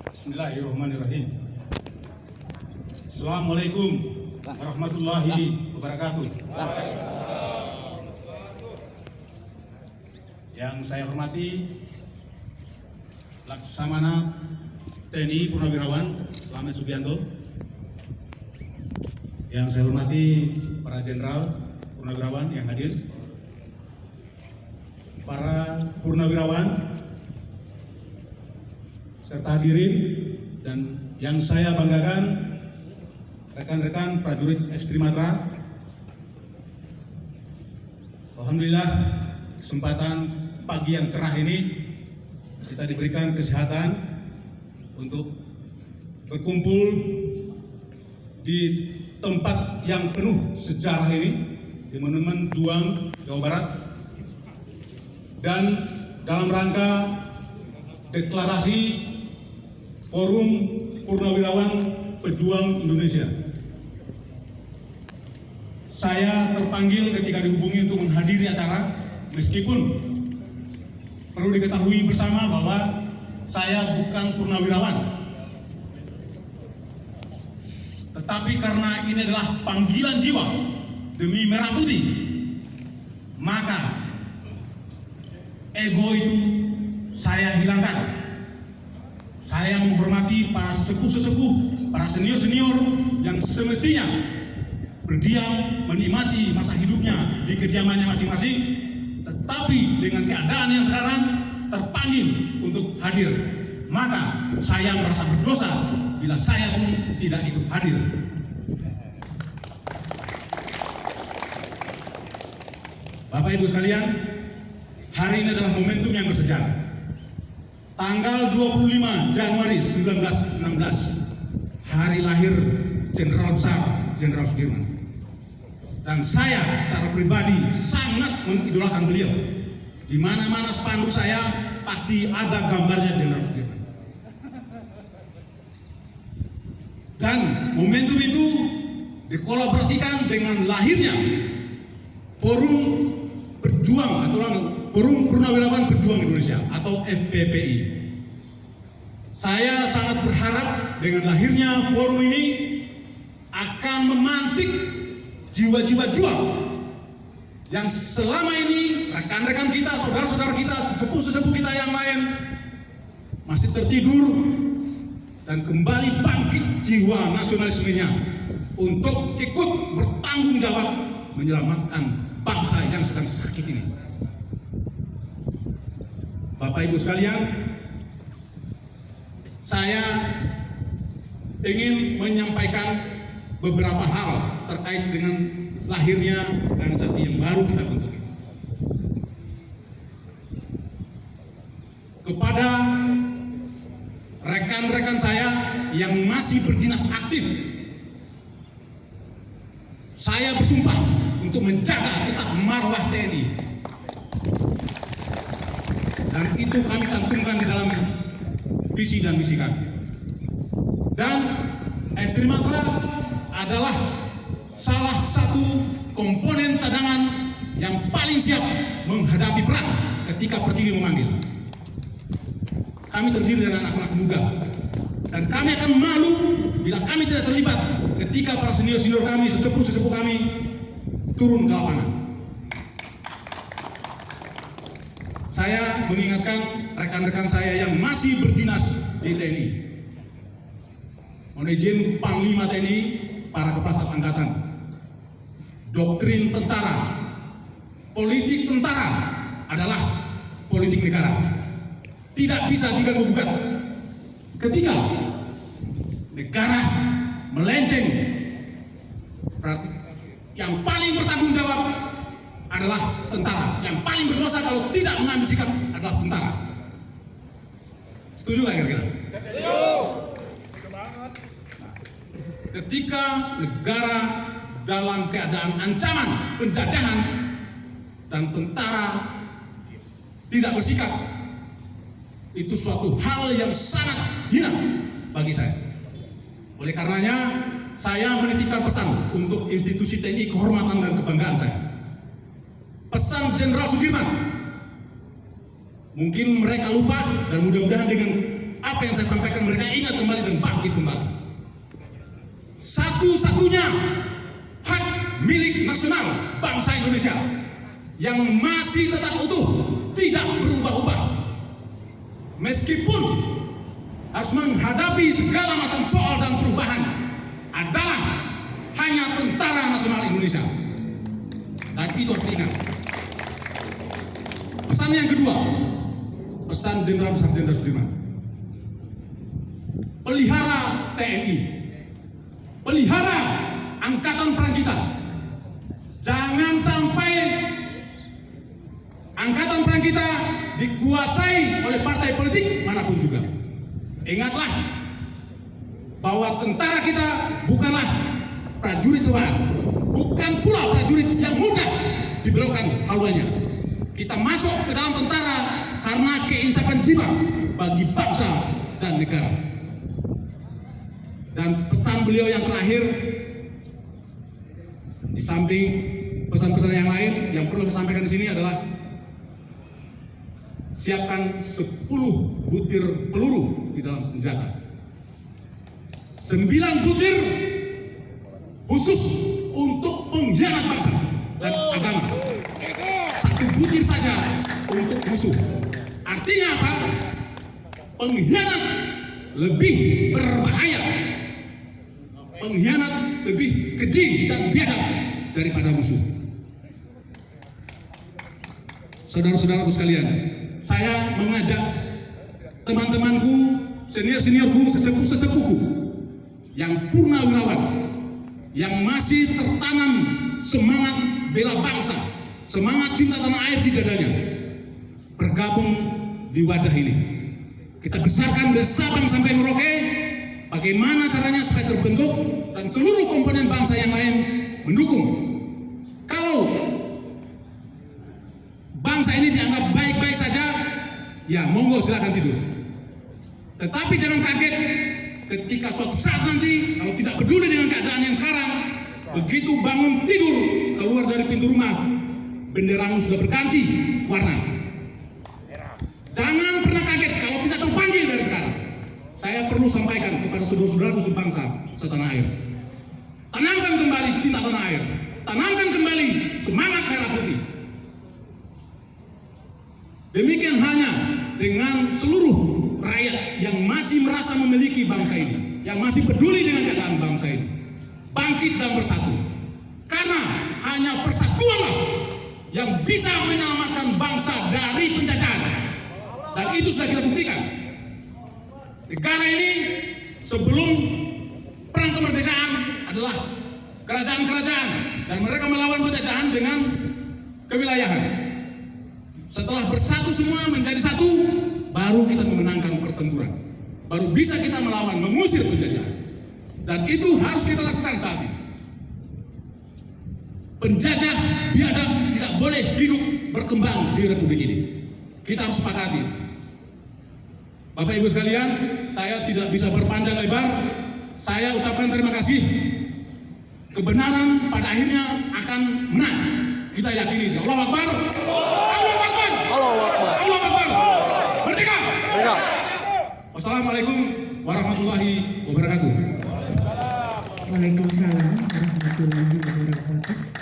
Bismillahirrahmanirrahim. Assalamualaikum warahmatullahi wabarakatuh. Yang saya hormati Laksamana TNI Purnawirawan Slamet Subianto. Yang saya hormati para jenderal purnawirawan yang hadir, para purnawirawan serta hadirin, dan yang saya banggakan rekan-rekan prajurit Ekstrimatra. Alhamdulillah, kesempatan pagi yang cerah ini kita diberikan kesehatan untuk berkumpul di tempat yang penuh sejarah ini di Monumen Juang, Jawa Barat, dan dalam rangka deklarasi Forum Purnawirawan Pejuang Indonesia. Saya terpanggil ketika dihubungi untuk menghadiri acara, meskipun perlu diketahui bersama bahwa saya bukan purnawirawan, tetapi karena ini adalah panggilan jiwa demi merah putih, maka ego itu saya hilangkan. Saya menghormati para sesepuh-sesepuh, para senior-senior yang semestinya berdiam menikmati masa hidupnya di kediamannya masing-masing, tetapi dengan keadaan yang sekarang terpanggil untuk hadir, maka saya merasa berdosa bila saya pun tidak ikut hadir. Bapak Ibu sekalian, hari ini adalah momentum yang bersejarah. Tanggal 25 Januari 1916, hari lahir Jenderal Besar Jenderal Sudirman. Dan saya secara pribadi sangat mengidolakan beliau. Di mana-mana spanduk saya pasti ada gambarnya Jenderal Sudirman. Dan momentum itu dikolaborasikan dengan lahirnya Forum Berjuang atau Forum Purnawirawan Pejuang Indonesia atau FPPI. Saya sangat berharap dengan lahirnya forum ini akan memantik jiwa-jiwa juang yang selama ini rekan-rekan kita, saudara-saudara kita, sesepuh-sesepuh kita yang lain masih tertidur, dan kembali bangkit jiwa nasionalismenya untuk ikut bertanggung jawab menyelamatkan bangsa yang sedang sakit ini. Bapak Ibu sekalian, saya ingin menyampaikan beberapa hal terkait dengan lahirnya organisasi yang baru kita bentuk. Kepada rekan-rekan saya yang masih berdinas aktif, saya bersumpah untuk menjaga tetap marwah TNI. Dan itu kami cantumkan di dalam visi dan misi kami. Dan Ekstrimatra adalah salah satu komponen cadangan yang paling siap menghadapi perang ketika pertiwi memanggil. Kami terdiri dari anak-anak muda, dan kami akan malu bila kami tidak terlibat ketika para senior-senior kami, sesepuh-sesepuh kami turun ke lapangan. Saya mengingatkan rekan-rekan saya yang masih berdinas di TNI. Mohon izin Panglima TNI, para kepala staf angkatan. Doktrin tentara, politik tentara adalah politik negara. Tidak bisa diganggu-gugat. Ketika negara melenceng, berarti yang paling bertanggung jawab adalah tentara. Yang paling berdosa kalau tidak mengambil sikap adalah tentara. Setuju nggak kira-kira? Setuju. Ketika negara dalam keadaan ancaman penjajahan dan tentara tidak bersikap, itu suatu hal yang sangat hina bagi saya. Oleh karenanya, saya menitipkan pesan untuk institusi TNI, kehormatan dan kebanggaan saya. Pesan Jenderal Sudirman, mungkin mereka lupa, dan mudah-mudahan dengan apa yang saya sampaikan mereka ingat kembali dan bangkit kembali. Satu-satunya hak milik nasional bangsa Indonesia yang masih tetap utuh, tidak berubah-ubah. Meskipun harus menghadapi segala macam soal dan perubahan, adalah hanya Tentara Nasional Indonesia. Dan itu harus diingat. Pesan yang kedua, pesan Jenderal Besar Jenderal Sudirman. Pelihara TNI, pelihara Angkatan Perang kita. Jangan sampai Angkatan Perang kita dikuasai oleh partai politik manapun juga. Ingatlah bahwa tentara kita bukanlah prajurit sewan, bukan pula prajurit yang mudah dibelokkan haluannya. Kita masuk ke dalam tentara karena keinsafan jiwa bagi bangsa dan negara. Dan pesan beliau yang terakhir, di samping pesan-pesan yang lain yang perlu saya sampaikan di sini adalah siapkan 10 butir peluru di dalam senjata. 9 butir khusus untuk pengkhianat bangsa dan agama. 1 butir saja untuk musuh. Artinya apa? Pengkhianat lebih berbahaya. Pengkhianat lebih keji dan biadab daripada musuh. Saudara-saudaraku sekalian, saya mengajak teman-temanku, senior-seniorku, sesepuh-sesepuhku yang purnawirawan, yang masih tertanam semangat bela bangsa, semangat cinta tanah air di dadanya, bergabung di wadah ini. Kita besarkan dari Sabang sampai Merauke. Bagaimana caranya supaya terbentuk dan seluruh komponen bangsa yang lain mendukung. Kalau bangsa ini dianggap baik-baik saja, ya monggo silakan tidur. Tetapi jangan kaget ketika suatu saat nanti kalau tidak peduli dengan keadaan yang sekarang, begitu bangun tidur keluar dari pintu rumah, benderamu sudah berganti warna. Jangan pernah kaget kalau tidak terpanggil dari sekarang. Saya perlu sampaikan kepada saudara-saudaraku sebangsa setanah air. Tanamkan kembali cinta tanah air. Tanamkan kembali semangat merah putih. Demikian hanya dengan seluruh rakyat yang masih merasa memiliki bangsa ini, yang masih peduli dengan keadaan bangsa ini, bangkit dan bersatu. Karena hanya persatuanlah yang bisa menyelamatkan bangsa dari penjajahan. Dan itu sudah kita buktikan. Negara ini sebelum perang kemerdekaan adalah kerajaan-kerajaan dan mereka melawan penjajahan dengan kewilayahan. Setelah bersatu semua menjadi satu, baru kita memenangkan pertempuran. Baru bisa kita melawan, mengusir penjajahan. Dan itu harus kita lakukan saat ini. Penjajah biadab tidak boleh hidup berkembang di Republik ini. Kita harus sepakati. Bapak Ibu sekalian, saya tidak bisa berpanjang lebar. Saya ucapkan terima kasih. Kebenaran pada akhirnya akan menang. Kita yakini. Allahu Akbar. Allahu Akbar. Allahu Akbar. Allahu Akbar. Merdeka. Merdeka. Wassalamualaikum warahmatullahi wabarakatuh. Waalaikumsalam warahmatullahi wabarakatuh.